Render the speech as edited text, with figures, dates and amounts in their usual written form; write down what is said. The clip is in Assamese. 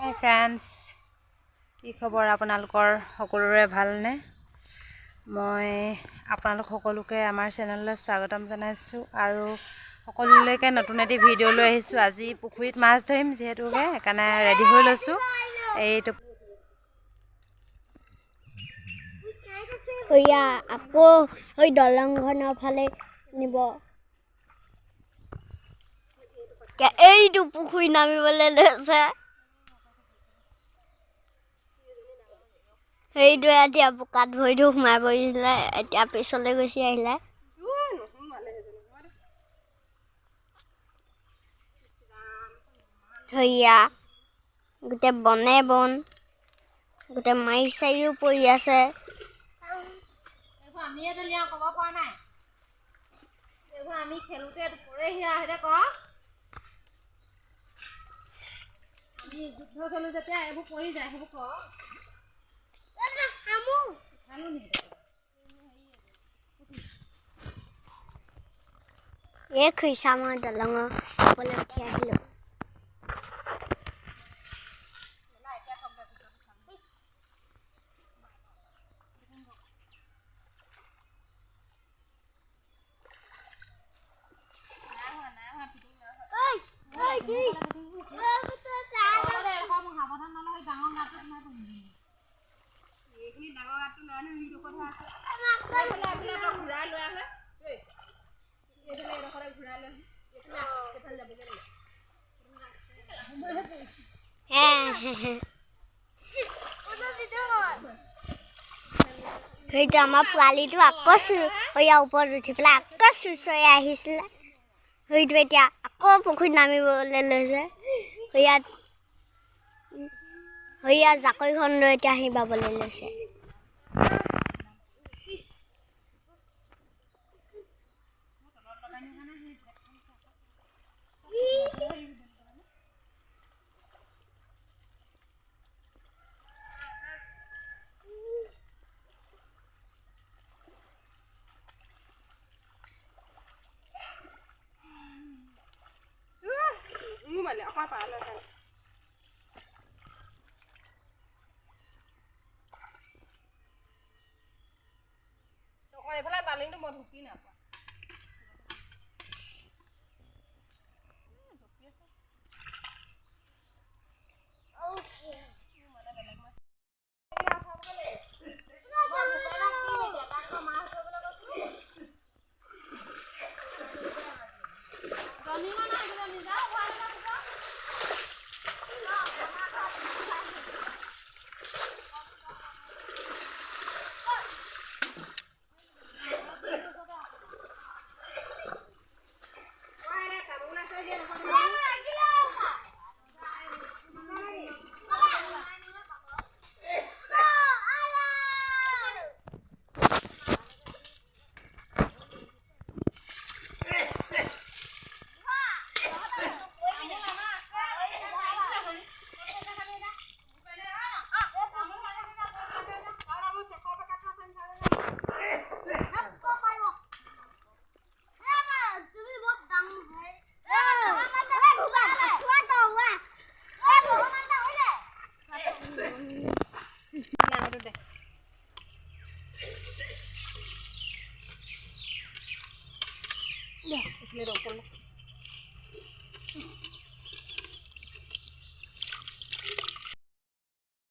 Hi friends, কি খবৰ আপোনালোকৰ সকলোৰে ভালনে? মই আপোনালোক সকলোকে আমাৰ চেনেললৈ স্বাগতম জনাইছো আৰু সকলোলৈকে নতুন এটি ভিডিঅ' লৈ আহিছো। আজি পুখুৰীত মাছ ধৰিম যেহেতুকে সেইকাৰণে ৰেডি হৈ লৈছো। এইটো হইয়া আকৌ ওই দলংখনৰ ফালে নিব। এইটো পুখুৰী নামিবলৈ লৈছে। সেইটো এতিয়া বোকাত ভৰিটো সোমাই পৰিছিলে, এতিয়া পিছলৈ গুচি আহিলে। হইয়া গোটেই বনে বন, গোটেই মাৰি চাৰিও পৰি আছে। আমি খেলোতে পৰেহি আহে ক আমি যুদ্ধ খেলো যেতিয়া এইবোৰ পৰি যায় সেইবোৰ ক এই খুইছা মই দলঙৰ ওপৰলৈ উঠি আহিলো। সেইটো আমাৰ পোৱালিটো আকৌ ওপৰত উঠি পেলাই আকৌ চুচৰি আহিছিলে। সেইটো এতিয়া আকৌ পুখুৰীত নামিবলৈ লৈছে। হইয়া জাকৈখন লৈ এতিয়া আহি বাবলৈ লৈছে। এইফালে বালিটো মই ঢুকি নাপাওঁ।